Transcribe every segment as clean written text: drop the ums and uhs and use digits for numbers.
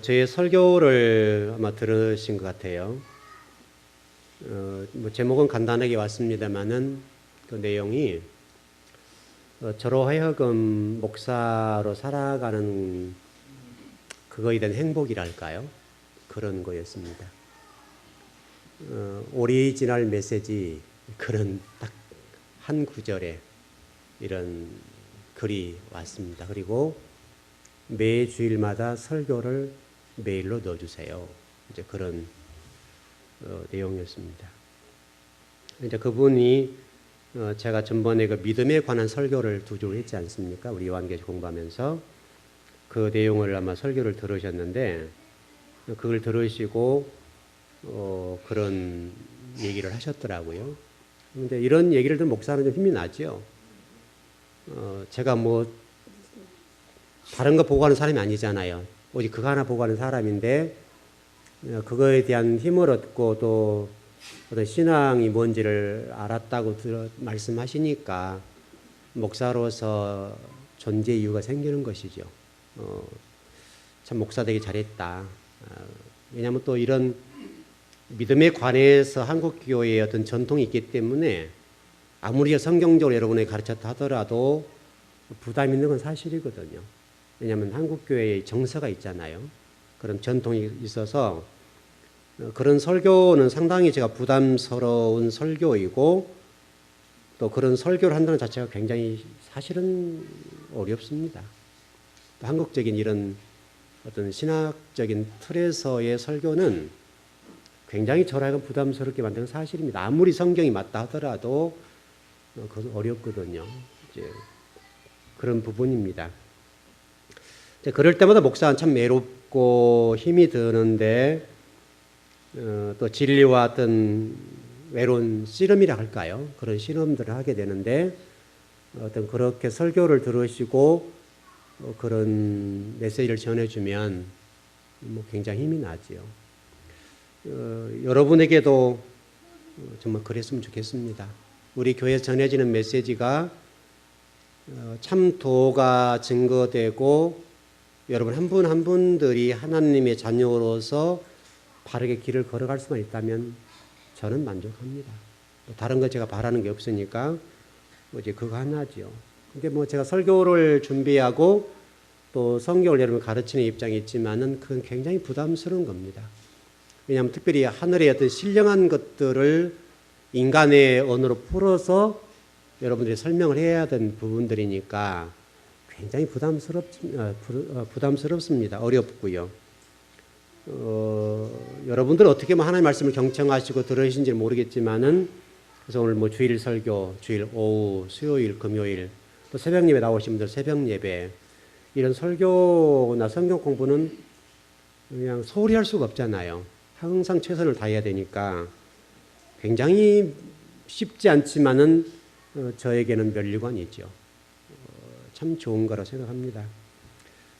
제 설교를 아마 들으신 것 같아요. 제목은 간단하게 왔습니다만은 그 내용이 저로 하여금 목사로 살아가는 그거에 대한 행복이랄까요? 그런 거였습니다. 오리지널 메시지 그런 딱 한 구절에 이런 글이 왔습니다. 그리고 매 주일마다 설교를 메일로 넣어주세요. 이제 그런 내용이었습니다. 이제 그분이 제가 전번에 그 믿음에 관한 설교를 2주를 했지 않습니까? 우리 요한계시록 공부하면서 그 내용을 아마 설교를 들으셨는데 그걸 들으시고 그런 얘기를 하셨더라고요. 그런데 이런 얘기를 들으면 목사는 좀 힘이 나죠. 제가 다른 거 보고 하는 사람이 아니잖아요. 오직 그거 하나 보고 하는 사람인데 그거에 대한 힘을 얻고 또 어떤 신앙이 뭔지를 알았다고 말씀하시니까 목사로서 존재 이유가 생기는 것이죠. 참 목사 되기 잘했다. 왜냐하면 또 이런 믿음에 관해서 한국교회의 어떤 전통이 있기 때문에 아무리 성경적으로 여러분이 가르쳤다 하더라도 부담 있는 건 사실이거든요. 왜냐하면 한국교회의 정서가 있잖아요. 그런 전통이 있어서 그런 설교는 상당히 제가 부담스러운 설교이고 또 그런 설교를 한다는 자체가 굉장히 사실은 어렵습니다. 한국적인 이런 어떤 신학적인 틀에서의 설교는 굉장히 저라고 부담스럽게 만드는 사실입니다. 아무리 성경이 맞다 하더라도 그건 어렵거든요. 이제 그런 부분입니다. 그럴 때마다 목사는 참 외롭고 힘이 드는데 또 진리와 어떤 외로운 씨름이라 할까요? 그런 씨름들을 하게 되는데 어떤 그렇게 설교를 들으시고 그런 메시지를 전해주면 굉장히 힘이 나지요. 여러분에게도 정말 그랬으면 좋겠습니다. 우리 교회에서 전해지는 메시지가 참 도가 증거되고 여러분 한 분 한 분들이 하나님의 자녀로서 바르게 길을 걸어갈 수만 있다면 저는 만족합니다. 다른 거 제가 바라는 게 없으니까 이제 그거 하나죠. 근데 제가 설교를 준비하고 또 성경을 여러분 가르치는 입장이 있지만은 그건 굉장히 부담스러운 겁니다. 왜냐하면 특별히 하늘의 어떤 신령한 것들을 인간의 언어로 풀어서 여러분들이 설명을 해야 되는 부분들이니까 굉장히 부담스럽습니다. 어렵고요. 여러분들은 어떻게 하나님의 말씀을 경청하시고 들으신지 모르겠지만은 그래서 오늘 주일 설교, 주일 오후, 수요일, 금요일 또 새벽 예배 나오신 분들 새벽 예배 이런 설교나 성경 공부는 그냥 소홀히 할 수가 없잖아요. 항상 최선을 다해야 되니까 굉장히 쉽지 않지만은 저에게는 면류관이죠. 참 좋은 거라고 생각합니다.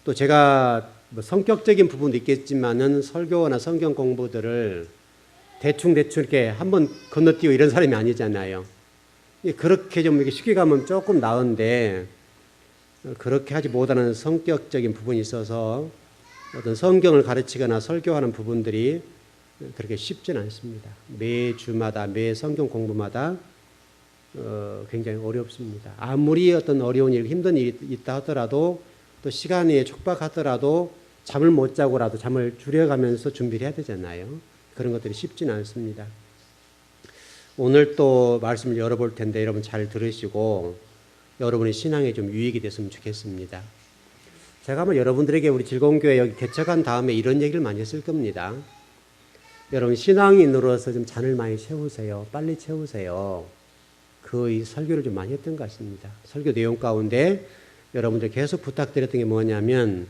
또 제가 성격적인 부분도 있겠지만은 설교나 성경 공부들을 대충 이렇게 한번 건너뛰고 이런 사람이 아니잖아요. 그렇게 좀 이렇게 쉽게 가면 조금 나은데 그렇게 하지 못하는 성격적인 부분이 있어서 어떤 성경을 가르치거나 설교하는 부분들이 그렇게 쉽지는 않습니다. 매 주마다 매 성경 공부마다 굉장히 어렵습니다. 아무리 어떤 어려운 일, 힘든 일이 있다 하더라도 또 시간이 촉박하더라도 잠을 못 자고라도 잠을 줄여가면서 준비를 해야 되잖아요. 그런 것들이 쉽지는 않습니다. 오늘 또 말씀을 열어볼 텐데 여러분 잘 들으시고 여러분의 신앙에 좀 유익이 됐으면 좋겠습니다. 제가 아마 여러분들에게 우리 즐거운 교회 여기 개척한 다음에 이런 얘기를 많이 했을 겁니다. 여러분 신앙인으로서 좀 잔을 많이 채우세요. 빨리 채우세요. 이 설교를 좀 많이 했던 것 같습니다. 설교 내용 가운데 여러분들 계속 부탁드렸던 게 뭐냐면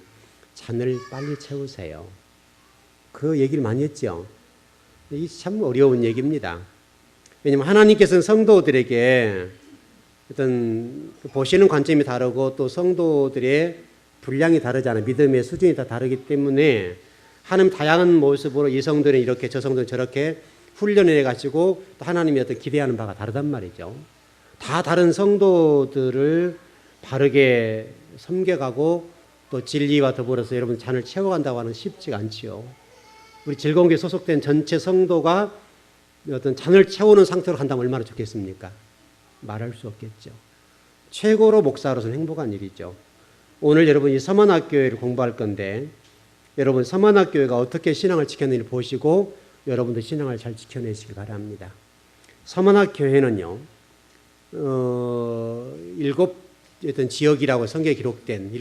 잔을 빨리 채우세요. 그 얘기를 많이 했죠. 이게 참 어려운 얘기입니다. 왜냐하면 하나님께서는 성도들에게 어떤 보시는 관점이 다르고 또 성도들의 분량이 다르잖아요. 믿음의 수준이 다 다르기 때문에 하나님 다양한 모습으로 이 성도는 이렇게 저 성도는 저렇게 훈련을 해가지고 또 하나님이 어떤 기대하는 바가 다르단 말이죠. 다 다른 성도들을 바르게 섬겨가고 또 진리와 더불어서 여러분 잔을 채워간다고 하는 쉽지가 않지요. 우리 즐거운교회 소속된 전체 성도가 어떤 잔을 채우는 상태로 한다면 얼마나 좋겠습니까? 말할 수 없겠죠. 최고로 목사로서는 행복한 일이죠. 오늘 여러분 이 서만학교회를 공부할 건데 여러분 서만학교회가 어떻게 신앙을 지켜내는지 보시고 여러분도 신앙을 잘 지켜내시기 바랍니다. 서만학교회는요. 일곱 어떤 지역이라고 성경에 기록된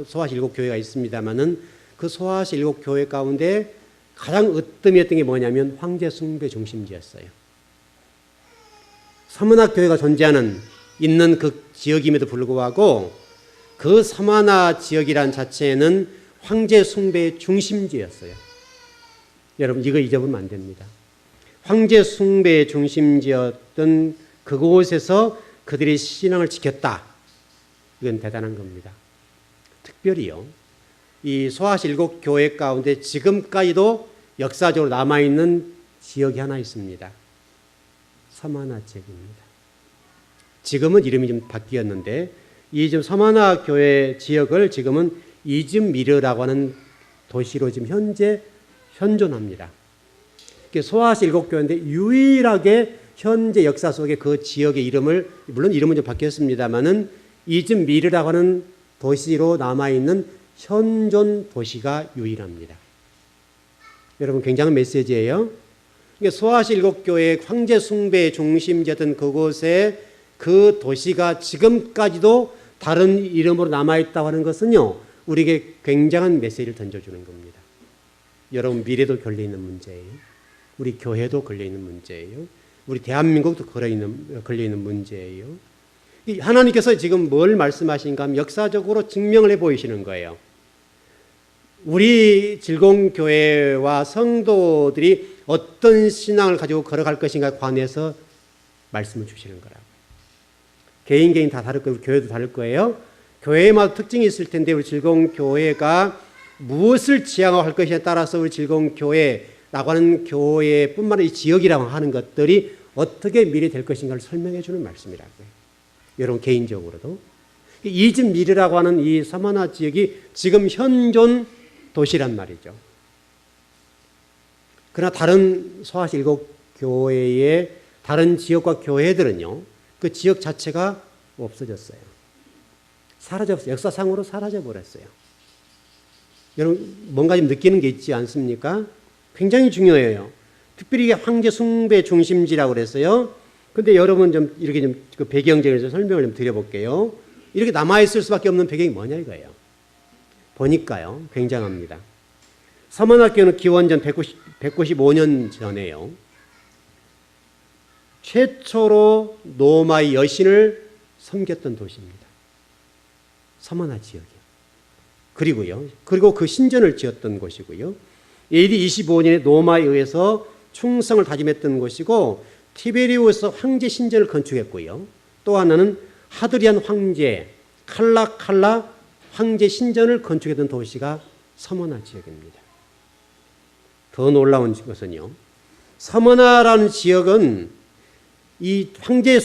소아시 일곱 교회가 있습니다만은 그 소아시 일곱 교회 가운데 가장 으뜸이었던 게 뭐냐면 황제 숭배 중심지였어요. 서만학교회가 있는 그 지역임에도 불구하고 그 서만화 지역이란 자체는 황제 숭배의 중심지였어요. 여러분 이거 잊어보면 안 됩니다. 황제 숭배의 중심지였던 그곳에서 그들이 신앙을 지켰다. 이건 대단한 겁니다. 특별히요. 이 소아시 일곱 교회 가운데 지금까지도 역사적으로 남아있는 지역이 하나 있습니다. 서만화 지역입니다. 지금은 이름이 좀 바뀌었는데 이 지금 서만화 교회 지역을 지금은 이즈미르라고 하는 도시로 지금 현재 현존합니다. 소아시 일곱 교회인데 유일하게 현재 역사 속에 그 지역의 이름을 물론 이름은 좀 바뀌었습니다만은 이즈미르라고 하는 도시로 남아있는 현존 도시가 유일합니다. 여러분 굉장한 메시지예요. 소아시 일곱 교회의 황제 숭배의 중심지였던 그곳에 그 도시가 지금까지도 다른 이름으로 남아있다고 하는 것은요, 우리에게 굉장한 메시지를 던져주는 겁니다. 여러분 미래도 걸려있는 문제예요. 우리 교회도 걸려있는 문제예요. 우리 대한민국도 걸려있는 문제예요. 하나님께서 지금 뭘 말씀하신가 하면 역사적으로 증명을 해 보이시는 거예요. 우리 즐거운 교회와 성도들이 어떤 신앙을 가지고 걸어갈 것인가에 관해서 말씀을 주시는 거라고. 개인 다 다를 거예요. 교회도 다를 거예요. 교회마다 특징이 있을 텐데 우리 즐거운 교회가 무엇을 지향할 것이냐에 따라서 우리 즐거운 교회라고 하는 교회뿐만 아니라 이 지역이라고 하는 것들이 어떻게 미래 될 것인가를 설명해 주는 말씀이라고요. 여러분 개인적으로도. 이즈미르라고 하는 이 서만화 지역이 지금 현존 도시란 말이죠. 그러나 다른 소아시 일곱 교회의 다른 지역과 교회들은요. 그 지역 자체가 없어졌어요. 사라졌어요. 역사상으로 사라져버렸어요. 여러분 뭔가 좀 느끼는 게 있지 않습니까? 굉장히 중요해요. 특별히 황제 숭배 중심지라고 그랬어요. 근데 여러분 좀 이렇게 좀 그 배경적으로 설명을 좀 드려볼게요. 이렇게 남아있을 수밖에 없는 배경이 뭐냐 이거예요. 보니까요. 굉장합니다. 서만학교는 기원전 195년 전에요. 최초로 노마의 여신을 섬겼던 도시입니다. 서만화 지역이요. 그리고 그 신전을 지었던 곳이고요. AD 25년에 노마에 의해서 충성을 다짐했던 곳이고 티베리우스 황제 신전을 건축했고요. 또 하나는 하드리안 황제 칼라 황제 신전을 건축했던 도시가 서만화 지역입니다. 더 놀라운 것은요. 서만화라는 지역은 이 황제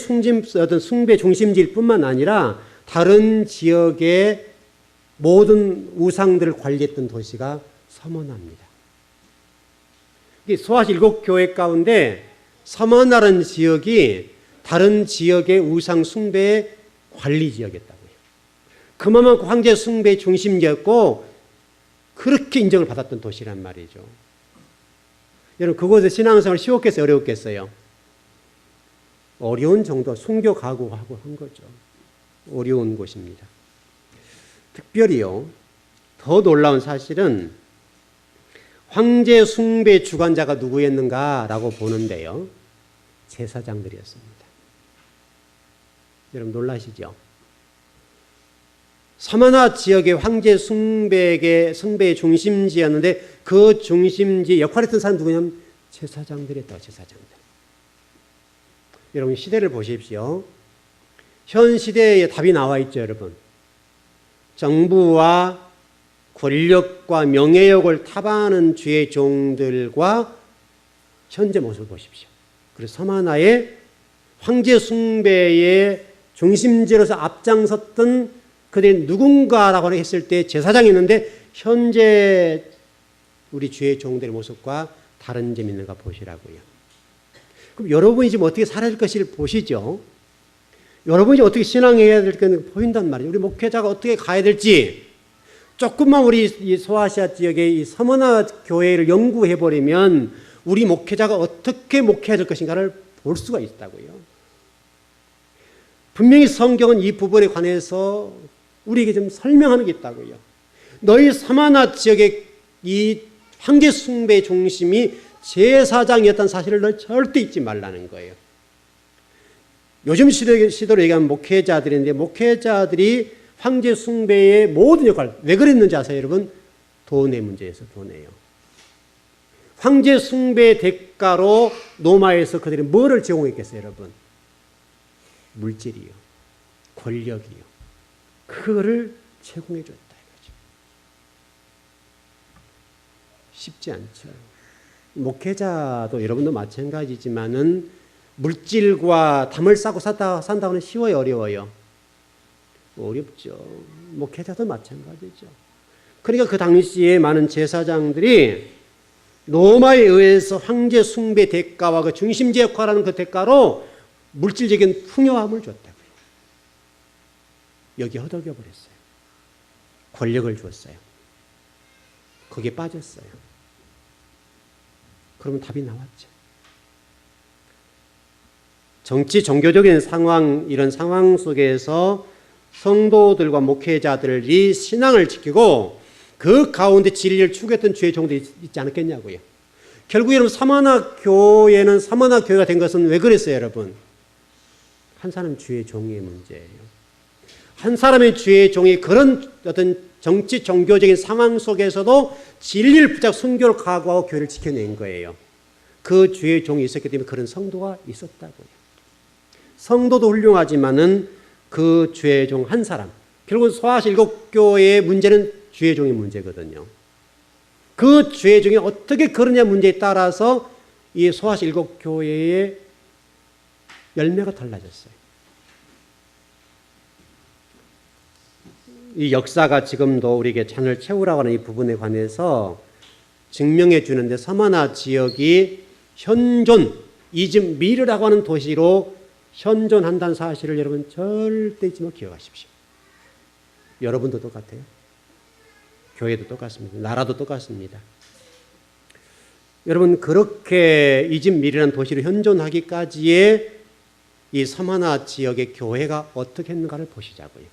어떤 숭배 중심지일 뿐만 아니라 다른 지역의 모든 우상들을 관리했던 도시가 서만화입니다. 소아시 일곱 교회 가운데 서만화라는 지역이 다른 지역의 우상 숭배의 관리 지역이었다고요. 그만큼 황제 숭배의 중심지였고 그렇게 인정을 받았던 도시란 말이죠. 여러분 그곳에 신앙생활 쉬웠겠어요? 어려웠겠어요? 어려운 정도, 순교 각오하고 한 거죠. 어려운 곳입니다. 특별히요, 더 놀라운 사실은 황제 숭배 주관자가 누구였는가라고 보는데요. 제사장들이었습니다. 여러분 놀라시죠? 서만화 지역의 황제 숭배의 중심지였는데 그 중심지 역할을 했던 사람 누구냐면 제사장들이었다고. 제사장들. 여러분 시대를 보십시오. 현 시대에 답이 나와 있죠, 여러분. 정부와 권력과 명예욕을 탑하는 주의 종들과 현재 모습을 보십시오. 그래서 서만화의 황제 숭배의 중심지로서 앞장섰던 그들이 누군가라고 했을 때 제사장이 있는데 현재 우리 주의 종들의 모습과 다른 점이 있는가 보시라고요. 그럼 여러분이 지금 어떻게 살아야 될 것을 보시죠. 여러분이 어떻게 신앙해야 될 것을 보인단 말이에요. 우리 목회자가 어떻게 가야 될지 조금만 우리 이 소아시아 지역의 이 서머나 교회를 연구해버리면 우리 목회자가 어떻게 목회해야 될 것인가를 볼 수가 있다고요. 분명히 성경은 이 부분에 관해서 우리에게 좀 설명하는 게 있다고요. 너희 서머나 지역의 이 황제 숭배의 중심이 제사장이었다는 사실을 너 절대 잊지 말라는 거예요. 요즘 시대로 얘기하면 목회자들인데 목회자들이 황제 숭배의 모든 역할, 왜 그랬는지 아세요, 여러분? 돈의 문제에서 돈이에요. 황제 숭배의 대가로 로마에서 그들이 뭐를 제공했겠어요, 여러분? 물질이요, 권력이요. 그거를 제공해 줬다 이거죠. 쉽지 않죠. 목회자도 여러분도 마찬가지지만은 물질과 담을 싸고 산다고는 쉬워요, 어려워요? 어렵죠. 목회자도 마찬가지죠. 그러니까 그 당시에 많은 제사장들이 로마에 의해서 황제 숭배 대가와 그 중심제 역할하는 그 대가로 물질적인 풍요함을 줬다고요. 여기 허덕여 버렸어요. 권력을 줬어요. 거기에 빠졌어요. 그러면 답이 나왔죠. 정치, 종교적인 상황, 이런 상황 속에서 성도들과 목회자들이 신앙을 지키고 그 가운데 진리를 추구했던 주의 종들이 있지 않았겠냐고요. 결국 여러분 서머나 교회는 서머나 교회가 된 것은 왜 그랬어요, 여러분? 한 사람 주의 종의 문제예요. 한 사람의 주의 종이 그런 어떤 정치, 종교적인 상황 속에서도 진리를 붙잡고 순교를 각오하고 교회를 지켜낸 거예요. 그 주의 종이 있었기 때문에 그런 성도가 있었다고요. 성도도 훌륭하지만은 그 주의 종 한 사람, 결국 소아시아 일곱 교회의 문제는 주의 종의 문제거든요. 그 주의 종이 어떻게 그러냐 문제에 따라서 이 소아시아 일곱 교회의 열매가 달라졌어요. 이 역사가 지금도 우리에게 잔을 채우라고 하는 이 부분에 관해서 증명해 주는데 서머나 지역이 현존, 이즘 미르라고 하는 도시로 현존한다는 사실을 여러분 절대 잊지 말고 기억하십시오. 여러분도 똑같아요. 교회도 똑같습니다. 나라도 똑같습니다. 여러분 그렇게 이즘 미르라는 도시로 현존하기까지의 이 서머나 지역의 교회가 어떻게 했는가를 보시자고요.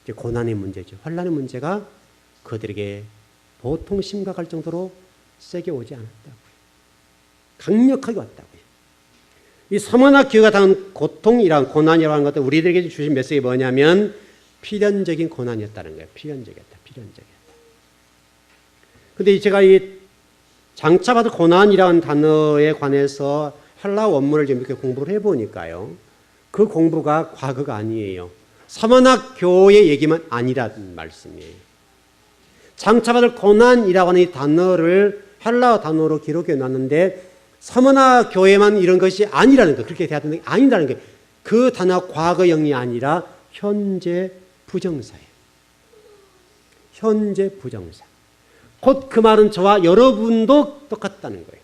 이제 고난의 문제죠. 환난의 문제가 그들에게 보통 심각할 정도로 세게 오지 않았다고요. 강력하게 왔다고요. 이 서머나 교회가 당한 고통이란 고난이라는 것도 우리들에게 주신 메시지가 뭐냐면 필연적인 고난이었다는 거예요. 필연적이었다. 그런데 제가 이 장차받은 고난이라는 단어에 관해서 헬라어 원문을 좀 이렇게 공부를 해보니까요. 그 공부가 과거가 아니에요. 서머나 교회 얘기만 아니라는 말씀이에요. 장차받을 고난이라고 하는 이 단어를 헬라어 단어로 기록해 놨는데 서머나 교회만 이런 것이 아니라는 거, 그렇게 대하던 게 아니라는 게 그 단어 과거형이 아니라 현재 부정사예요. 현재 부정사. 곧 그 말은 저와 여러분도 똑같다는 거예요.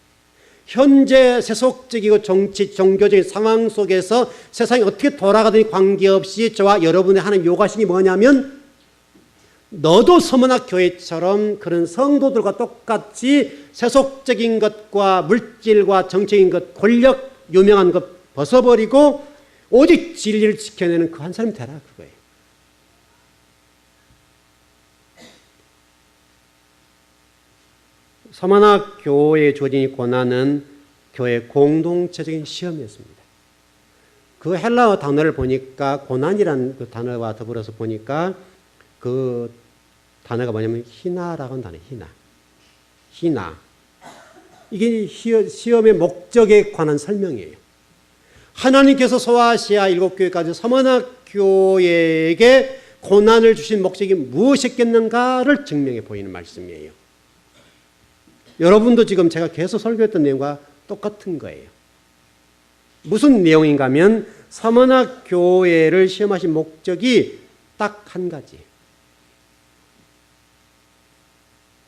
현재 세속적이고 정치, 종교적인 상황 속에서 세상이 어떻게 돌아가든지 관계없이 저와 여러분의 하는 요구하심이 뭐냐면 너도 서머나 교회처럼 그런 성도들과 똑같이 세속적인 것과 물질과 정치적인 것, 권력, 유명한 것 벗어버리고 오직 진리를 지켜내는 그 한 사람이 되라 그거예요. 서머나 교회에 주어진 고난은 교회 공동체적인 시험이었습니다. 그 헬라어 단어를 보니까 고난이라는 그 단어와 더불어서 보니까 그 단어가 뭐냐면 희나라고 하는 단어예요. 희나. 이게 시험의 목적에 관한 설명이에요. 하나님께서 소아시아 일곱 교회까지 서머나 교회에게 고난을 주신 목적이 무엇이었겠는가를 증명해 보이는 말씀이에요. 여러분도 지금 제가 계속 설교했던 내용과 똑같은 거예요. 무슨 내용인가 하면 서머나 교회를 시험하신 목적이 딱 한 가지.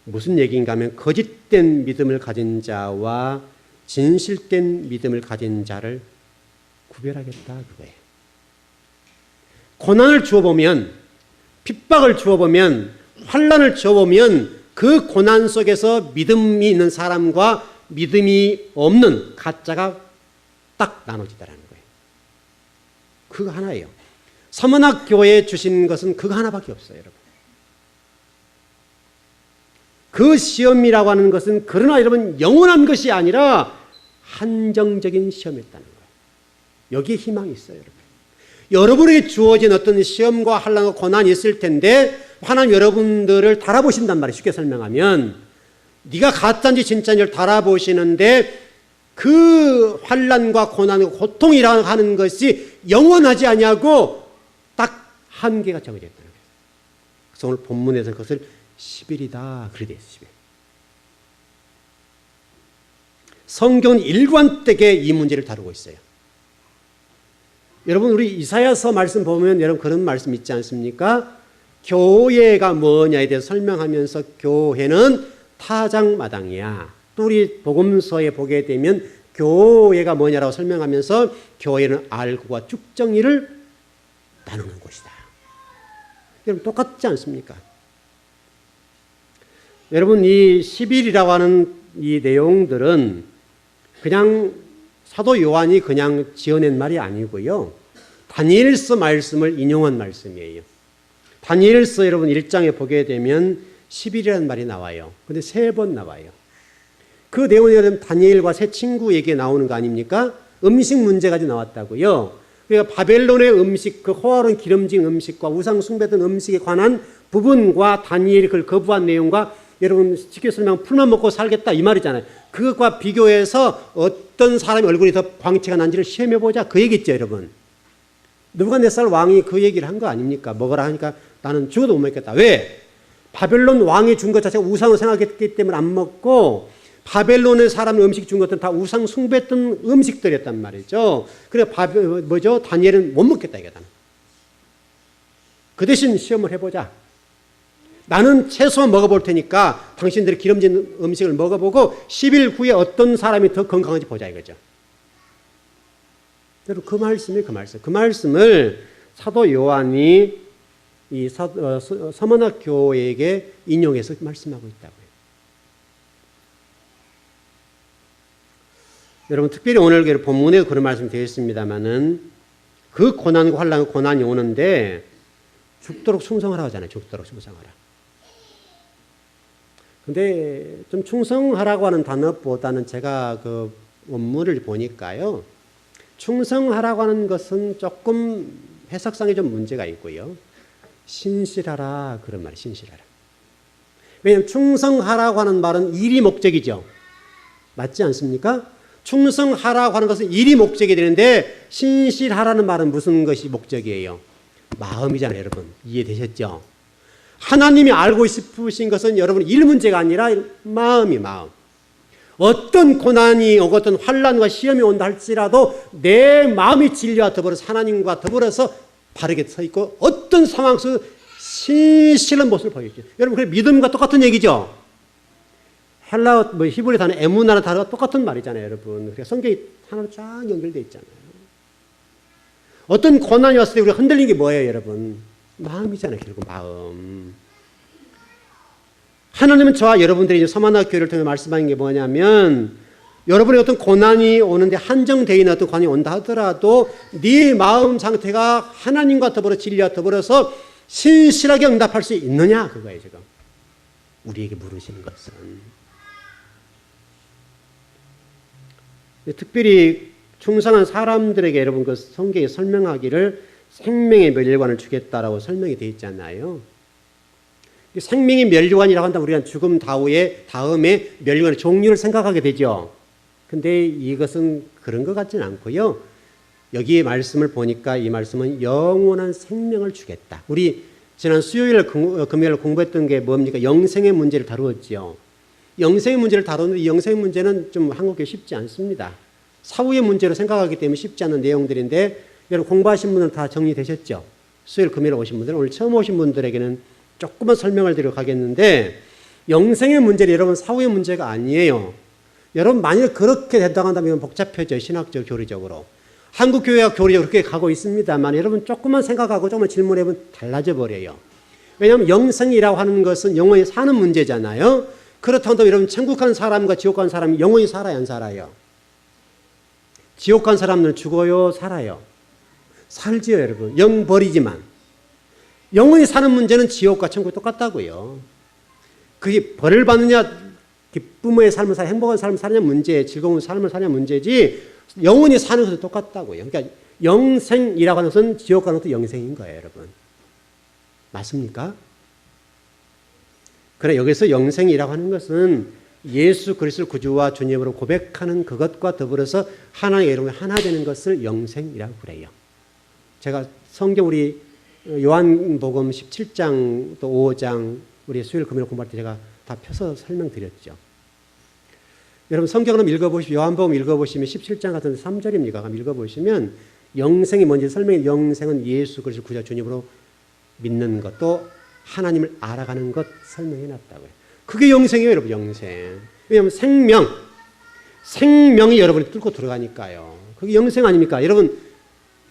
무슨 얘기인가 하면 거짓된 믿음을 가진 자와 진실된 믿음을 가진 자를 구별하겠다 그거예요. 고난을 주어보면, 핍박을 주어보면, 환난을 주어보면 그 고난 속에서 믿음이 있는 사람과 믿음이 없는 가짜가 딱 나눠지더라는 거예요. 그거 하나예요. 서문학 교회에 주신 것은 그거 하나밖에 없어요, 여러분. 그 시험이라고 하는 것은 그러나 여러분 영원한 것이 아니라 한정적인 시험이었다는 거예요. 여기에 희망이 있어요, 여러분. 여러분에게 주어진 어떤 시험과 환난과 고난이 있을 텐데 하나님 여러분들을 달아보신단 말이에요. 쉽게 설명하면 네가 가짜인지 진짜인지를 달아보시는데 그 환난과 고난과 고통이라고 하는 것이 영원하지 아니하고 딱 한계가 정해져 있다는 거예요. 그래서 오늘 본문에서 그것을 10일이다 그렇게 되어 있어요. 성경은 일관되게 이 문제를 다루고 있어요. 여러분 우리 이사야서 말씀 보면 여러분 그런 말씀 있지 않습니까? 교회가 뭐냐에 대해서 설명하면서 교회는 타작마당이야. 또 우리 복음서에 보게 되면 교회가 뭐냐라고 설명하면서 교회는 알고와 쭉정이를 나누는 곳이다. 여러분 똑같지 않습니까? 여러분 이 10일이라고 하는 이 내용들은 그냥 사도 요한이 그냥 지어낸 말이 아니고요. 다니엘서 말씀을 인용한 말씀이에요. 다니엘서 여러분 1장에 보게 되면 10일이라는 말이 나와요. 근데 3번 나와요. 그 내용이 여러분 다니엘과 세 친구 얘기에 나오는 거 아닙니까? 음식 문제까지 나왔다고요. 그러니까 바벨론의 음식, 그 호화로운 기름진 음식과 우상 숭배했던 음식에 관한 부분과 다니엘이 그걸 거부한 내용과 여러분 쉽게 설명하면 풀만 먹고 살겠다 이 말이잖아요. 그것과 비교해서 어떤 사람의 얼굴이 더 광채가 난지를 시험해보자 그 얘기죠, 여러분. 느부갓네살 왕이 그 얘기를 한 거 아닙니까? 먹으라 하니까 나는 죽어도 못 먹겠다. 왜? 바벨론 왕이 준 것 자체가 우상을 생각했기 때문에 안 먹고 바벨론의 사람 음식 준 것들은 다 우상 숭배했던 음식들이었단 말이죠. 그래 다니엘은 못 먹겠다 이게 나는. 그 대신 시험을 해보자. 나는 채소 먹어볼 테니까 당신들이 기름진 음식을 먹어보고 10일 후에 어떤 사람이 더 건강한지 보자 이거죠. 여러분 그 말씀이 그 말씀. 그 말씀을 사도 요한이 이 서문학 교회에게 인용해서 말씀하고 있다고요. 여러분 특별히 오늘 본문에 그런 말씀 되어 있습니다만은 그 고난과 환난과 고난이 오는데 죽도록 충성하라고 하잖아요. 죽도록 충성하라. 근데 좀 충성하라고 하는 단어보다는 제가 그 원문을 보니까요. 충성하라고 하는 것은 조금 해석상에 좀 문제가 있고요. 신실하라 그런 말이에요. 신실하라. 왜냐하면 충성하라고 하는 말은 일이 목적이죠. 맞지 않습니까? 충성하라고 하는 것은 일이 목적이 되는데 신실하라는 말은 무슨 것이 목적이에요? 마음이잖아요, 여러분. 이해되셨죠? 하나님이 알고 싶으신 것은 여러분 일 문제가 아니라 마음이 마음. 어떤 고난이 오고 어떤 환난과 시험이 온다 할지라도 내 마음이 진리와 더불어서 하나님과 더불어서 바르게 서 있고 어떤 상황 속에서 신실한 모습을 보여주죠. 여러분 그게 믿음과 똑같은 얘기죠. 헬라어 히브리 단어 에무나라는 단어가 똑같은 말이잖아요, 여러분. 그러니까 성경이 하나로 쫙 연결되어 있잖아요. 어떤 고난이 왔을 때 우리가 흔들린 게 뭐예요, 여러분? 마음이잖아요, 결국 마음. 하나님은 저와 여러분들이 이제 서문학 교회를 통해 말씀하는 게 뭐냐면 여러분의 어떤 고난이 오는데 한정되어 있는 어떤 고난이 온다 하더라도 네 마음 상태가 하나님과 더불어 진리와 더불어서 신실하게 응답할 수 있느냐 그거예요, 지금. 우리에게 물으시는 것은. 특별히 충성한 사람들에게 여러분 그 성경에 설명하기를 생명의 멸류관을 주겠다라고 설명이 되어 있잖아요. 생명의 멸류관이라고 한다면 우리가 죽음 다음에 멸류관의 종류를 생각하게 되죠. 근데 이것은 그런 것 같지는 않고요. 여기의 말씀을 보니까 이 말씀은 영원한 생명을 주겠다. 우리 지난 수요일 금요일 공부했던 게 뭡니까? 영생의 문제를 다루었죠. 영생의 문제를 다루는데 이 영생의 문제는 좀 한국에 쉽지 않습니다. 사후의 문제로 생각하기 때문에 쉽지 않은 내용들인데 여러분 공부하신 분은 다 정리되셨죠? 수요일 금요일 오신 분들은 오늘 처음 오신 분들에게는 조금만 설명을 드려 가겠는데 영생의 문제는 여러분 사후의 문제가 아니에요. 여러분 만일 그렇게 된다고 한다면 복잡해져요. 신학적 교리적으로. 한국 교회가 교리적으로 그렇게 가고 있습니다만 여러분 조금만 생각하고 조금만 질문해보면 달라져 버려요. 왜냐하면 영생이라고 하는 것은 영원히 사는 문제잖아요. 그렇다고 여러분 천국 간 사람과 지옥 간 사람이 영원히 살아요, 안 살아요? 지옥 간 사람들은 죽어요, 살아요? 살지요, 여러분. 영 버리지만. 영원히 사는 문제는 지옥과 천국이 똑같다고요. 그게 벌을 받느냐, 기쁨의 삶을 사냐, 행복한 삶을 사냐 문제, 즐거운 삶을 사냐 문제지 영원히 사는 것도 똑같다고요. 그러니까 영생이라고 하는 것은 지옥 가는 것도 영생인 거예요, 여러분. 맞습니까? 그래 여기서 영생이라고 하는 것은 예수 그리스도를 구주와 주님으로 고백하는 그것과 더불어서 하나의 이름이 하나 되는 것을 영생이라고 그래요. 제가 성경 우리 요한복음 17장 또 5장 우리 수요일 금요일 공부할 때 제가 다 펴서 설명드렸죠. 여러분 성경을 한번 읽어보시면 요한복음 읽어보시면 17장 같은 3절입니다. 한번 읽어보시면 영생이 뭔지 설명해. 영생은 예수 그리스도 구주와 주님으로 믿는 것, 또 하나님을 알아가는 것 설명해 놨다고요. 그게 영생이에요, 여러분. 영생. 왜냐하면 생명이 여러분이 뚫고 들어가니까요. 그게 영생 아닙니까? 여러분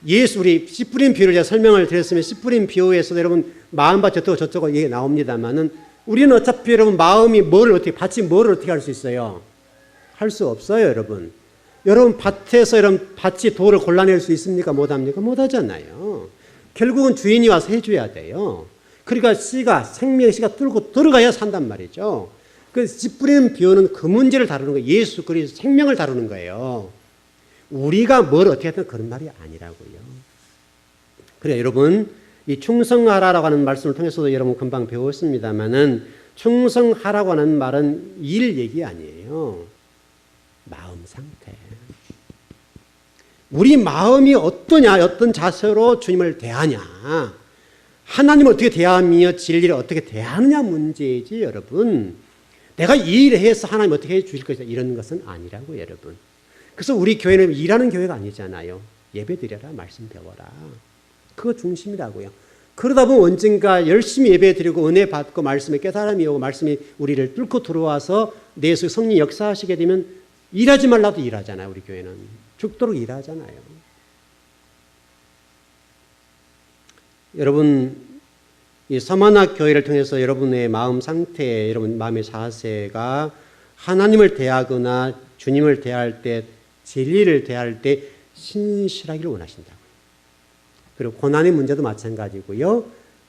예수 우리 씨 뿌린 비유를 제가 설명을 드렸으면 씨 뿌린 비유에서 여러분 마음밭 저쩌고 얘기 나옵니다만은 우리는 어차피 여러분 마음이 밭이 뭐를 어떻게 할 수 있어요? 할 수 없어요, 여러분. 여러분 밭에서 여러분 밭이 돌을 골라낼 수 있습니까? 못합니까? 못하잖아요. 결국은 주인이 와서 해줘야 돼요. 그러니까 생명의 씨가 뚫고 들어가야 산단 말이죠. 그 씨 뿌리는 비유는 그 문제를 다루는 거예요. 예수 그리스도 생명을 다루는 거예요. 우리가 뭘 어떻게 하든 그런 말이 아니라고요. 그래 여러분 이 충성하라라고 하는 말씀을 통해서도 여러분 금방 배웠습니다만은 충성하라고 하는 말은 일 얘기 아니에요. 마음 상태. 우리 마음이 어떠냐, 어떤 자세로 주님을 대하냐, 하나님을 어떻게 대하며 진리를 어떻게 대하느냐 문제이지 여러분. 내가 이 일을 해서 하나님 어떻게 해 주실 것이다 이런 것은 아니라고 여러분. 그래서 우리 교회는 일하는 교회가 아니잖아요. 예배 드려라, 말씀 배워라. 그거 중심이라고요. 그러다 보면 언젠가 열심히 예배 드리고 은혜 받고 말씀에 깨달음이 오고 말씀이 우리를 뚫고 들어와서 내 속에 성령 역사하시게 되면 일하지 말라도 일하잖아요. 우리 교회는 죽도록 일하잖아요. 여러분 이 서만학 교회를 통해서 여러분의 마음 상태, 여러분 마음의 자세가 하나님을 대하거나 주님을 대할 때, 진리를 대할 때 신실하기를 원하신다고요. 그리고 고난의 문제도 마찬가지고요.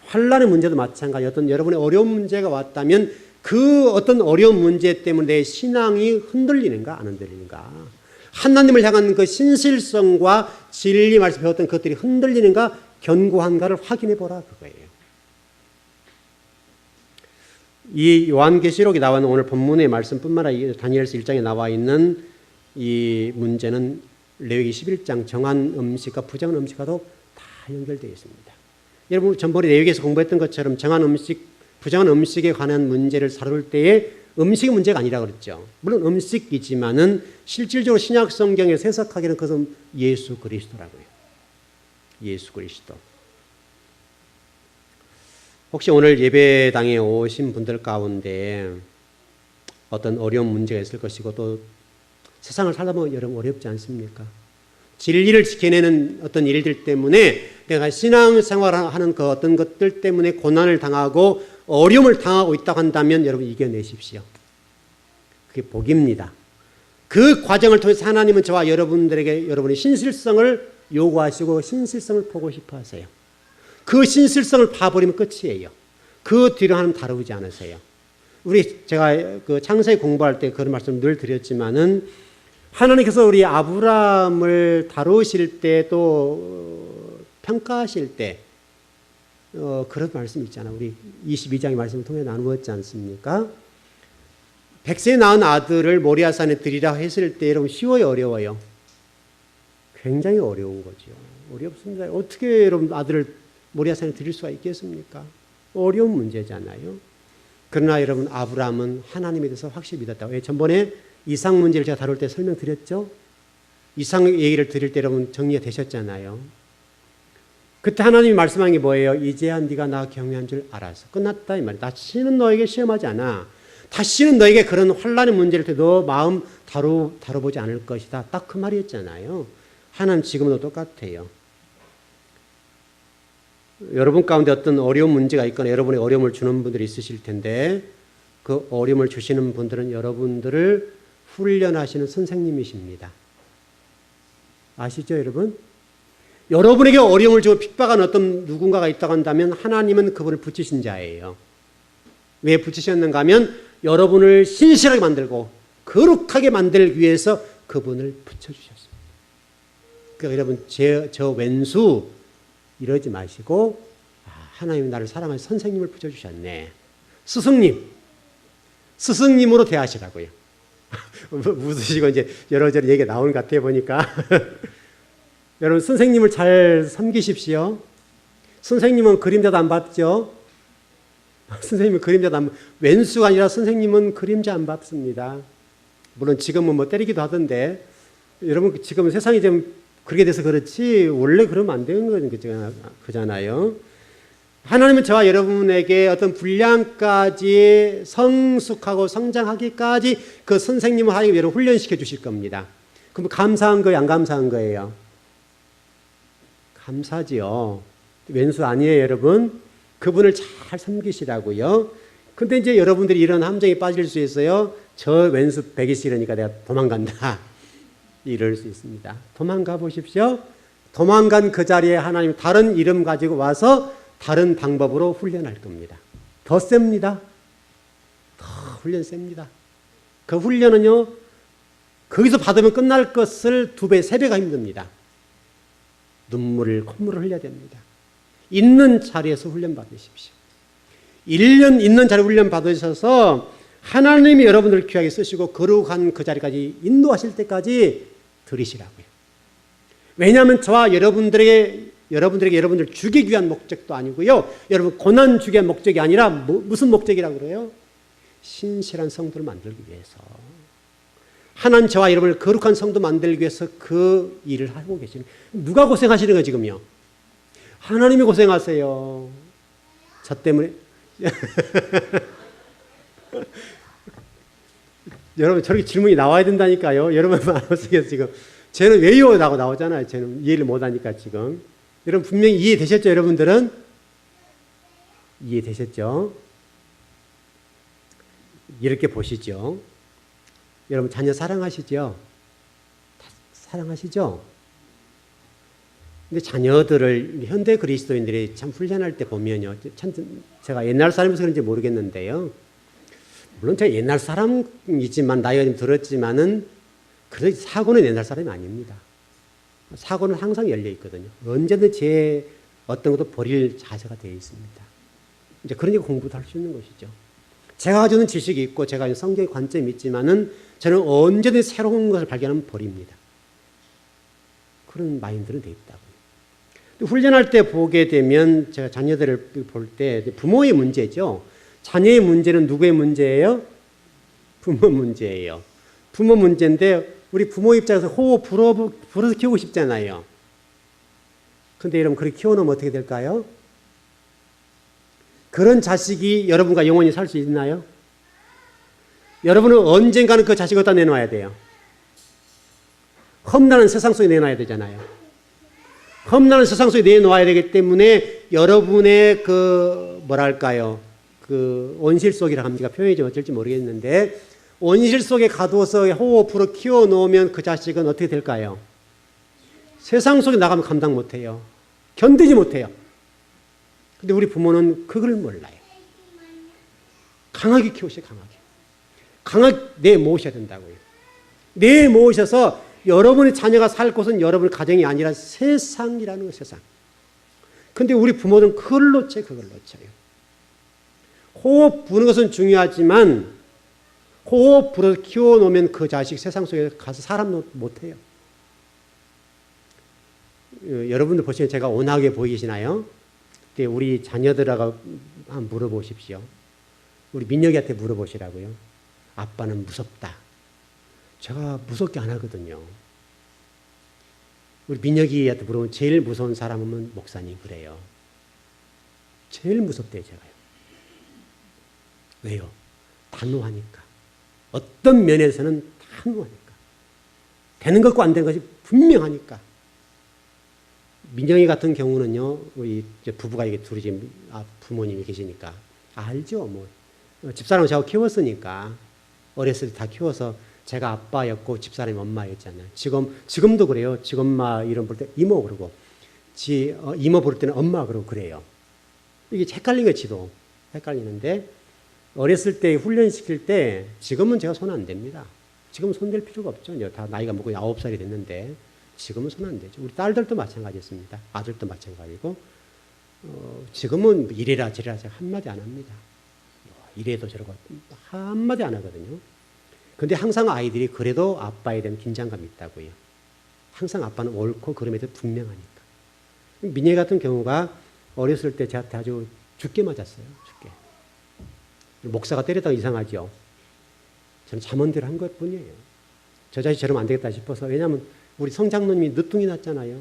환난의 문제도 마찬가지. 어떤 여러분의 어려운 문제가 왔다면 그 어떤 어려운 문제 때문에 내 신앙이 흔들리는가 안 흔들리는가. 하나님을 향한 그 신실성과 진리 말씀 배웠던 것들이 흔들리는가 견고한가를 확인해 보라 그거예요. 이 요한계시록에 나와 있는 오늘 본문의 말씀뿐만 아니라 다니엘서 1장에 나와 있는 이 문제는 레위기 11장 정한 음식과 부정한 음식과도 다 연결되어 있습니다. 여러분 전번에 레위기에서 공부했던 것처럼 정한 음식, 부정한 음식에 관한 문제를 다룰 때에 음식이 문제가 아니라 그랬죠. 물론 음식이지만은 실질적으로 신약 성경에서 해석하기는 그것은 예수 그리스도라고요. 예수 그리스도. 혹시 오늘 예배당에 오신 분들 가운데 어떤 어려운 문제가 있을 것이고 또 세상을 살다 보면 여러분 어렵지 않습니까? 진리를 지켜내는 어떤 일들 때문에 내가 신앙생활하는 그 어떤 것들 때문에 고난을 당하고 어려움을 당하고 있다고 한다면 여러분 이겨내십시오. 그게 복입니다. 그 과정을 통해서 하나님은 저와 여러분들에게 여러분의 신실성을 요구하시고 신실성을 보고 싶어 하세요. 그 신실성을 봐버리면 끝이에요. 그 뒤로 하나님 다루지 않으세요. 제가 그 창세기 공부할 때 그런 말씀을 늘 드렸지만은 하나님께서 우리 아브라함을 다루실 때 또 평가하실 때 그런 말씀 있잖아요. 우리 22장의 말씀을 통해 나누었지 않습니까? 100세 낳은 아들을 모리아산에 드리라 했을 때 여러분 쉬워요, 어려워요? 굉장히 어려운 거죠. 어렵습니다. 어떻게 여러분 아들을 모리아산에 드릴 수가 있겠습니까? 어려운 문제잖아요. 그러나 여러분 아브라함은 하나님에 대해서 확실히 믿었다고. 전번에 이상 문제를 제가 다룰 때 설명드렸죠. 이상 얘기를 드릴 때 여러분 정리가 되셨잖아요. 그때 하나님이 말씀한 게 뭐예요? 이제야 네가 나 경외한 줄 알아서. 끝났다 이 말이야. 다시는 너에게 시험하지 않아. 다시는 너에게 그런 환란의 문제를 때 너 마음 다뤄보지 않을 것이다. 딱 그 말이었잖아요. 하나님 지금도 똑같아요. 여러분 가운데 어떤 어려운 문제가 있거나 여러분의 어려움을 주는 분들이 있으실 텐데 그 어려움을 주시는 분들은 여러분들을 훈련하시는 선생님이십니다. 아시죠, 여러분? 여러분에게 어려움을 주고 핍박하는 어떤 누군가가 있다고 한다면 하나님은 그분을 붙이신 자예요. 왜 붙이셨는가 하면 여러분을 신실하게 만들고 거룩하게 만들기 위해서 그분을 붙여주셨습니다. 그러니까 여러분 저 왼수 이러지 마시고 하나님이 나를 사랑하는 선생님을 붙여주셨네. 스승님으로 대하시라고요. 웃으시고 이제 여러저러 얘기가 나오는 것 같아 보니까 여러분 선생님을 잘 섬기십시오. 선생님은 그림자도 안 밟죠. 선생님은 그림자도 안 왼수가 아니라 선생님은 그림자 안 밟습니다. 물론 지금은 뭐 때리기도 하던데 여러분 지금 세상이 좀 그렇게 돼서 그렇지 원래 그러면 안 되는 거잖아요. 하나님은 저와 여러분에게 어떤 분량까지 성숙하고 성장하기까지 그 선생님을 하기 위해 훈련시켜 주실 겁니다. 그럼 감사한 거예요? 안 감사한 거예요? 감사지요. 왼수 아니에요, 여러분? 그분을 잘 섬기시라고요. 근데 이제 여러분들이 이런 함정에 빠질 수 있어요. 저 왼수 배기 싫으니까 내가 도망간다. 이럴 수 있습니다. 도망가 보십시오. 도망간 그 자리에 하나님 다른 이름 가지고 와서 다른 방법으로 훈련할 겁니다. 더 셉니다. 더 훈련 셉니다. 그 훈련은요, 거기서 받으면 끝날 것을 2배, 3배가 힘듭니다. 눈물을, 콧물을 흘려야 됩니다. 있는 자리에서 훈련 받으십시오. 1년 있는 자리 훈련 받으셔서 하나님이 여러분들을 귀하게 쓰시고 거룩한 그 자리까지 인도하실 때까지 들이시라고요. 왜냐하면 저와 여러분들을 죽이기 위한 목적도 아니고요. 여러분 고난 주기 위한 목적이 아니라 무슨 목적이라고 그래요? 신실한 성도를 만들기 위해서. 하나님 저와 여러분을 거룩한 성도 만들기 위해서 그 일을 하고 계시는. 누가 고생하시는 거예요 지금요? 하나님이 고생하세요. 저 때문에. 여러분 저렇게 질문이 나와야 된다니까요. 여러분 마음속에서 지금 쟤는 왜요? 라고 나오잖아요. 쟤는 이해를 못하니까 지금. 여러분 분명히 이해되셨죠? 여러분들은? 이해되셨죠? 이렇게 보시죠. 여러분 자녀 사랑하시죠? 사랑하시죠? 근데 자녀들을 현대 그리스도인들이 참 훈련할 때 보면요. 참 제가 옛날 사람이라서 그런지 모르겠는데요. 물론 제가 옛날 사람이지만 나이가 좀 들었지만은 그래도 사고는 옛날 사람이 아닙니다. 사고는 항상 열려 있거든요. 언제든 제 어떤 것도 버릴 자세가 되어 있습니다. 이제 그러니까 공부도 할 수 있는 것이죠. 제가 가지고 있는 지식이 있고 제가 가지고 성경의 관점이 있지만은 저는 언제든 새로운 것을 발견하면 버립니다. 그런 마인드는 되어 있다고요. 훈련할 때 보게 되면 제가 자녀들을 볼 때 부모의 문제죠. 자녀의 문제는 누구의 문제예요? 부모 문제예요. 부모 문제인데 우리 부모 입장에서 호흡 불어서 키우고 싶잖아요. 근데 여러분 그렇게 키워놓으면 어떻게 될까요? 그런 자식이 여러분과 영원히 살 수 있나요? 여러분은 언젠가는 그 자식을 어디다 내놔야 돼요? 험난한 세상 속에 내놔야 되잖아요. 험난한 세상 속에 내놓아야 되기 때문에 여러분의 그 뭐랄까요? 그 온실 속이라 합니까? 표현이 좀 어쩔지 모르겠는데 온실 속에 가둬서 호흡으로 키워놓으면 그 자식은 어떻게 될까요? 세상 속에 나가면 감당 못해요. 견디지 못해요. 근데 우리 부모는 그걸 몰라요. 강하게 키우셔야 강하게 내모으셔야 된다고요. 내모으셔서 여러분의 자녀가 살 곳은 여러분의 가정이 아니라 세상이라는 거예요. 세상. 근데 우리 부모들은 그걸 놓쳐요. 호흡 부는 것은 중요하지만 호흡 불어서 키워놓으면 그 자식 세상 속에 가서 사람 못해요. 여러분들 보시면 제가 온화하게 보이시나요? 우리 자녀들하고 한번 물어보십시오. 우리 민혁이한테 물어보시라고요. 아빠는 무섭다. 제가 무섭게 안 하거든요. 우리 민혁이한테 물어보면 제일 무서운 사람은 목사님 그래요. 제일 무섭대요, 제가요. 왜요? 단호하니까. 어떤 면에서는 단호하니까. 되는 것과 안 되는 것이 분명하니까. 민정이 같은 경우는요, 우리 부부가 이게 둘이 지금 부모님이 계시니까 알죠. 뭐 집사람은 제가 키웠으니까 어렸을 때 다 키워서 제가 아빠였고 집사람이 엄마였잖아요. 지금도 그래요. 지엄마 이름 볼 때 이모 그러고 이모 부를 때는 엄마 그러고 그래요. 이게 헷갈린 거지, 도 헷갈리는데 어렸을 때 훈련시킬 때 지금은 제가 손 안 댑니다. 지금은 손댈 필요가 없죠. 다 나이가 먹고 9살이 됐는데 지금은 손 안 대죠. 우리 딸들도 마찬가지였습니다. 아들도 마찬가지고 지금은 이래라 저래라 제가 한마디 안 합니다. 이래도 저러고 한마디 안 하거든요. 근데 항상 아이들이 그래도 아빠에 대한 긴장감이 있다고요. 항상 아빠는 옳고 그름에 대해 분명하니까. 민예 같은 경우가 어렸을 때 저한테 아주 죽게 맞았어요. 죽게. 목사가 때렸다고 이상하죠. 저는 잠언대로 한 것뿐이에요. 저 자식 저러면 안 되겠다 싶어서. 왜냐하면 우리 성장로님이 늦둥이 났잖아요.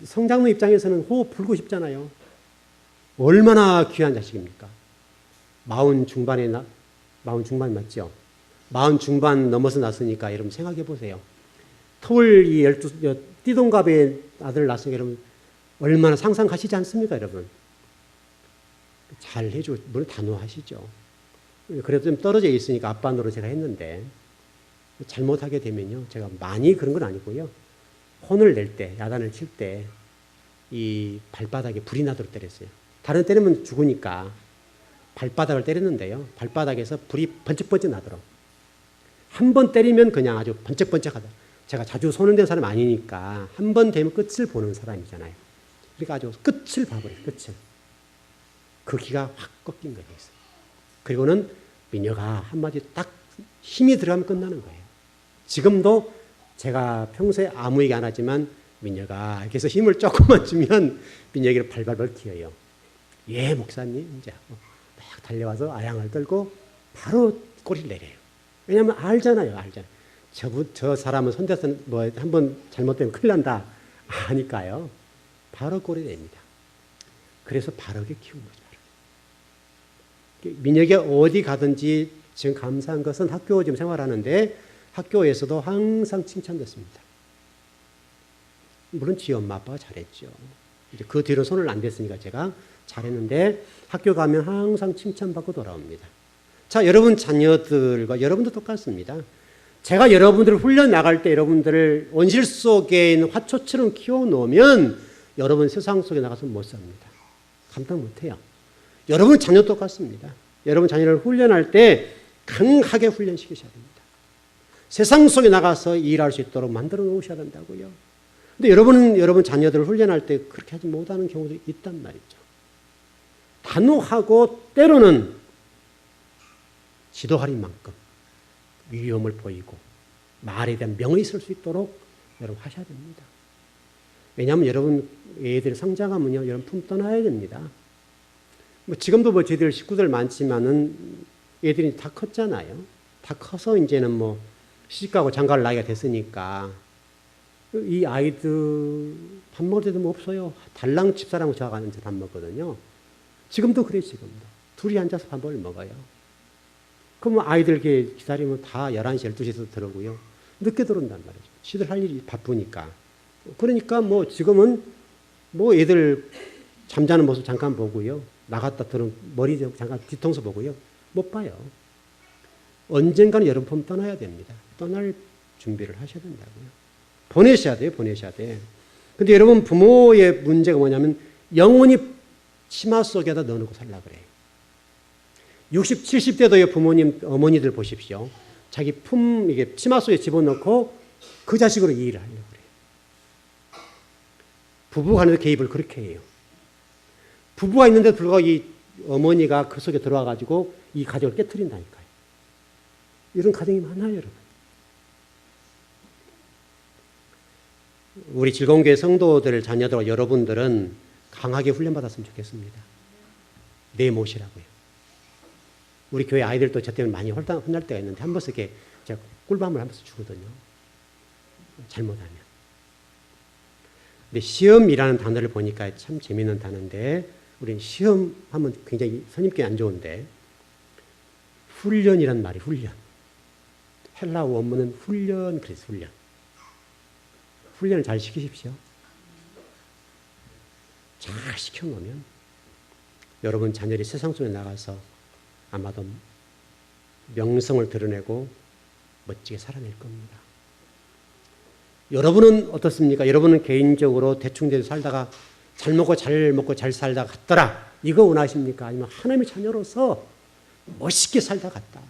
성장로 입장에서는 호흡 불고 싶잖아요. 얼마나 귀한 자식입니까? 40 중반 맞죠? 40 중반 넘어서 났으니까 여러분 생각해 보세요. 터울 이 12, 띠동갑의 아들을 낳았으니까 여러분 얼마나 상상하시지 않습니까, 여러분? 잘 해주고, 물론 단호하시죠. 그래도 좀 떨어져 있으니까 아빠 노릇 제가 했는데, 잘못하게 되면요, 제가 많이 그런 건 아니고요. 혼을 낼 때, 야단을 칠 때, 이 발바닥에 불이 나도록 때렸어요. 다른 때리면 죽으니까 발바닥을 때렸는데요. 발바닥에서 불이 번쩍번쩍 나도록. 한 번 때리면 그냥 아주 번쩍번쩍하다. 제가 자주 손을 댄 사람 아니니까 한 번 되면 끝을 보는 사람이잖아요. 그러니까 아주 끝을 봐버려요. 끝을. 그 기가 확 꺾인 거예요. 그리고는 미녀가 한마디 딱 힘이 들어가면 끝나는 거예요. 지금도 제가 평소에 아무 얘기 안 하지만 미녀가 이렇게 해서 힘을 조금만 주면 미녀에게 발발발 기어요. 예, 목사님. 이제 막 달려와서 아양을 들고 바로 꼬리를 내려요. 왜냐하면 알잖아요. 저 사람은 손대서 뭐 한번 잘못되면 큰일 난다. 아니까요. 바로 꼬리 냅니다. 그래서 바르게 키운 거죠. 민혁이 어디 가든지 지금 감사한 것은 학교 지금 생활하는데 학교에서도 항상 칭찬됐습니다. 물론 지 엄마 아빠가 잘했죠. 이제 그 뒤로 손을 안 댔으니까 제가 잘했는데 학교 가면 항상 칭찬받고 돌아옵니다. 자, 여러분 자녀들과 여러분도 똑같습니다. 제가 여러분들을 훈련 나갈 때 여러분들을 온실 속에 있는 화초처럼 키워놓으면 여러분 세상 속에 나가서 못 삽니다. 감당 못해요. 여러분 자녀 똑같습니다. 여러분 자녀를 훈련할 때 강하게 훈련시키셔야 됩니다. 세상 속에 나가서 일할 수 있도록 만들어 놓으셔야 된다고요. 근데 여러분은 여러분 자녀들을 훈련할 때 그렇게 하지 못하는 경우도 있단 말이죠. 단호하고 때로는 지도할 만큼 위험을 보이고 말에 대한 명이 있을 수 있도록 여러분 하셔야 됩니다. 왜냐하면 여러분 애들 성장하면요, 여러분 품 떠나야 됩니다. 뭐 지금도 뭐 저희들 식구들 많지만은 애들이 다 컸잖아요. 다 커서 이제는 뭐 시집가고 장가갈 나이가 됐으니까 이 아이들 밥 먹을 때도 뭐 없어요. 달랑 집사람하고 저하고 앉아서 밥 먹거든요. 지금도 그래요, 지금도. 둘이 앉아서 밥을 먹어요. 그럼 아이들 이렇게 기다리면 다 11시, 12시에서 들어오고요. 늦게 들어온단 말이죠. 시들 할 일이 바쁘니까. 그러니까 뭐 지금은 뭐 애들 잠자는 모습 잠깐 보고요. 나갔다 들어오면 머리 잠깐 뒤통수 보고요. 못 봐요. 언젠가는 여러분 품 떠나야 됩니다. 떠날 준비를 하셔야 된다고요. 보내셔야 돼요. 근데 여러분 부모의 문제가 뭐냐면 영원히 치마 속에다 넣어놓고 살려고 그래요. 60, 70대도의 부모님, 어머니들 보십시오. 자기 이게 치마 속에 집어넣고 그 자식으로 이 일을 하려고 그래요. 부부 간에도 개입을 그렇게 해요. 부부가 있는데도 불구하고 이 어머니가 그 속에 들어와가지고 이 가정을 깨트린다니까요. 이런 가정이 많아요, 여러분. 우리 즐거운교회 성도들, 자녀들, 여러분들은 강하게 훈련받았으면 좋겠습니다. 내 못이라고요. 우리 교회 아이들도 저 때문에 많이 혼날 때가 있는데 한 번씩 이렇게 제가 꿀밤을 한 번씩 주거든요. 잘못하면. 근데 시험이라는 단어를 보니까 참 재미있는 단어인데, 우리는 시험 하면 굉장히 선임기 안 좋은데, 훈련이란 말이 훈련. 헬라 원문은 훈련, 그래서 훈련. 훈련을 잘 시키십시오. 잘 시켜놓으면 여러분 자녀들이 세상 속에 나가서 아마도 명성을 드러내고 멋지게 살아낼 겁니다. 여러분은 어떻습니까? 여러분은 개인적으로 대충대로 살다가 잘 먹고 잘 살다 갔더라, 이거 원하십니까? 아니면 하나님의 자녀로서 멋있게 살다 갔다.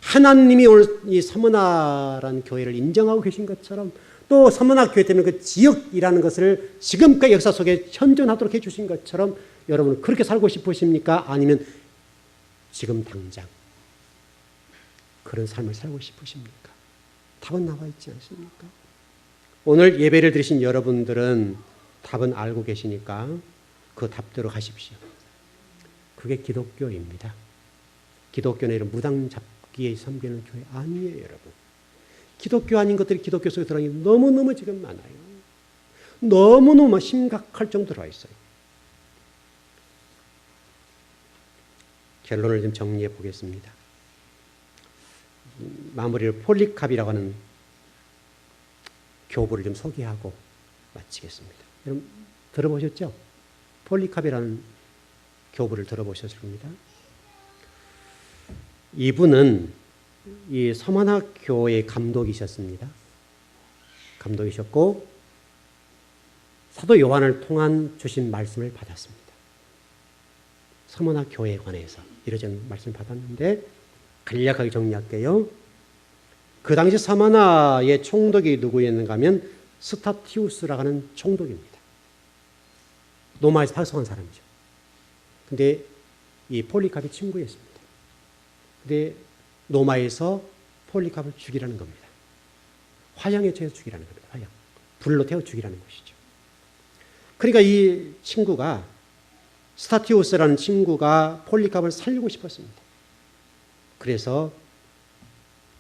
하나님이 오늘 이 서머나라는 교회를 인정하고 계신 것처럼, 또 서머나 교회 때문에 그 지역이라는 것을 지금까지 역사 속에 현존하도록 해주신 것처럼 여러분은 그렇게 살고 싶으십니까? 아니면 지금 당장 그런 삶을 살고 싶으십니까? 답은 나와 있지 않습니까? 오늘 예배를 드리신 여러분들은 답은 알고 계시니까 그 답대로 가십시오. 그게 기독교입니다. 기독교는 이런 무당 잡기에 섬기는 교회 아니에요, 여러분. 기독교 아닌 것들이 기독교 속에 들어가니 너무너무 지금 많아요. 너무너무 심각할 정도로 와 있어요. 결론을 좀 정리해 보겠습니다. 마무리를 폴리캅이라고 하는 교부를 좀 소개하고 마치겠습니다. 여러분 들어보셨죠? 폴리캅이라는 교부를 들어보셨을 겁니다. 이분은 이 서머나 교회의 감독이셨습니다. 감독이셨고 사도 요한을 통한 주신 말씀을 받았습니다. 서머나 교회에 관해서 이러저런 말씀을 받았는데 간략하게 정리할게요. 그 당시 서머나의 총독이 누구였는가 하면 스타티우스라고 하는 총독입니다. 로마에서 파송한 사람이죠. 근데 이 폴리캅이 친구였습니다. 근데 로마에서 폴리캅을 죽이라는 겁니다. 화형에 채워 죽이라는 겁니다. 화형. 불로 태워 죽이라는 것이죠. 그러니까 이 친구가, 스타티우스라는 친구가 폴리캅을 살리고 싶었습니다. 그래서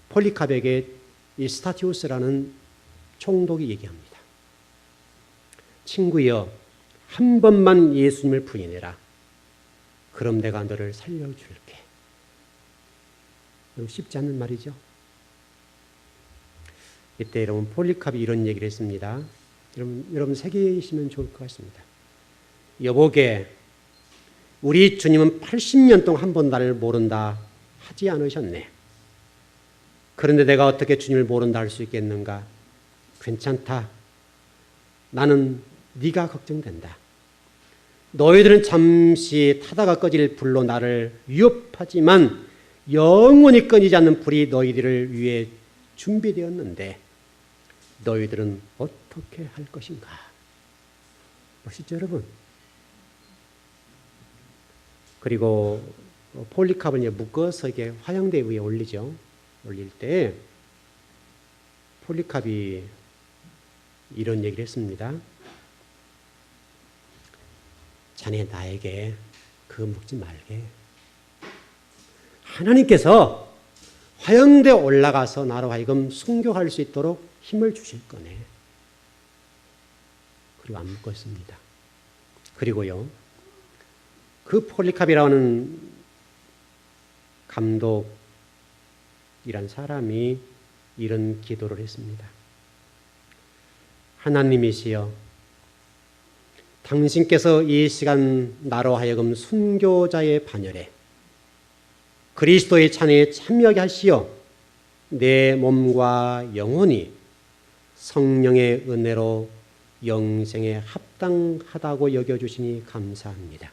폴리캅에게 이 스타티우스라는 총독이 얘기합니다. 친구여, 한 번만 예수님을 부인해라. 그럼 내가 너를 살려줄게. 쉽지 않는 말이죠. 이때 여러분 폴리캅이 이런 얘기를 했습니다. 여러분 새기시면 좋을 것 같습니다. 여보게, 우리 주님은 80년 동안 한 번 나를 모른다 하지 않으셨네. 그런데 내가 어떻게 주님을 모른다 할 수 있겠는가? 괜찮다. 나는 네가 걱정된다. 너희들은 잠시 타다가 꺼질 불로 나를 위협하지만 영원히 끊이지 않는 불이 너희들을 위해 준비되었는데 너희들은 어떻게 할 것인가? 멋있죠, 여러분? 그리고 폴리캅을 이제 묶어서 이게 화형대 위에 올리죠. 올릴 때 폴리캅이 이런 얘기를 했습니다. 자네 나에게 그거 묻지 말게. 하나님께서 화형대에 올라가서 나로 하여금 순교할 수 있도록 힘을 주실 거네. 그리고 안 묶었습니다. 그리고요, 그 폴리캅이라는 감독이란 사람이 이런 기도를 했습니다. 하나님이시여, 당신께서 이 시간 나로 하여금 순교자의 반열에 그리스도의 찬양에 참여하게 하시어 내 몸과 영혼이 성령의 은혜로 영생에 합당하다고 여겨주시니 감사합니다.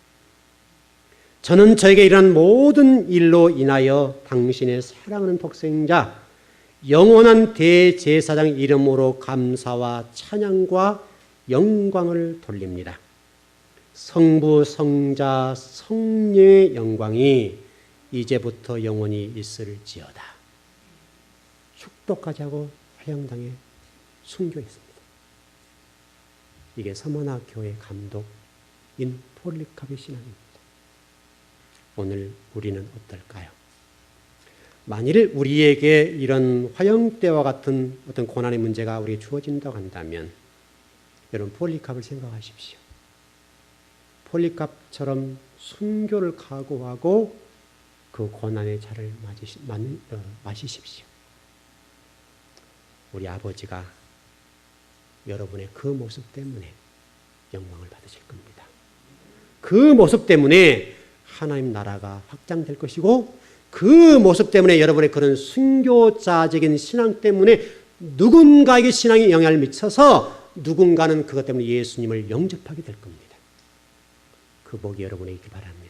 저는 저에게 일어난 모든 일로 인하여 당신의 사랑하는 독생자 영원한 대제사장 이름으로 감사와 찬양과 영광을 돌립니다. 성부, 성자, 성령의 영광이 이제부터 영원히 있을지어다. 축도까지 하고 화형당에 순교했습니다. 이게 서머나 교회 감독인 폴리캅의 신앙입니다. 오늘 우리는 어떨까요? 만일 우리에게 이런 화형대와 같은 어떤 고난의 문제가 우리에게 주어진다고 한다면 여러분 폴리캅을 생각하십시오. 폴리캅처럼 순교를 각오하고 그 고난의 차를 마시십시오. 우리 아버지가 여러분의 그 모습 때문에 영광을 받으실 겁니다. 그 모습 때문에 하나님 나라가 확장될 것이고, 그 모습 때문에 여러분의 그런 순교자적인 신앙 때문에 누군가에게 신앙에 영향을 미쳐서 누군가는 그것 때문에 예수님을 영접하게 될 겁니다. 그 복이 여러분에게 있길 바랍니다.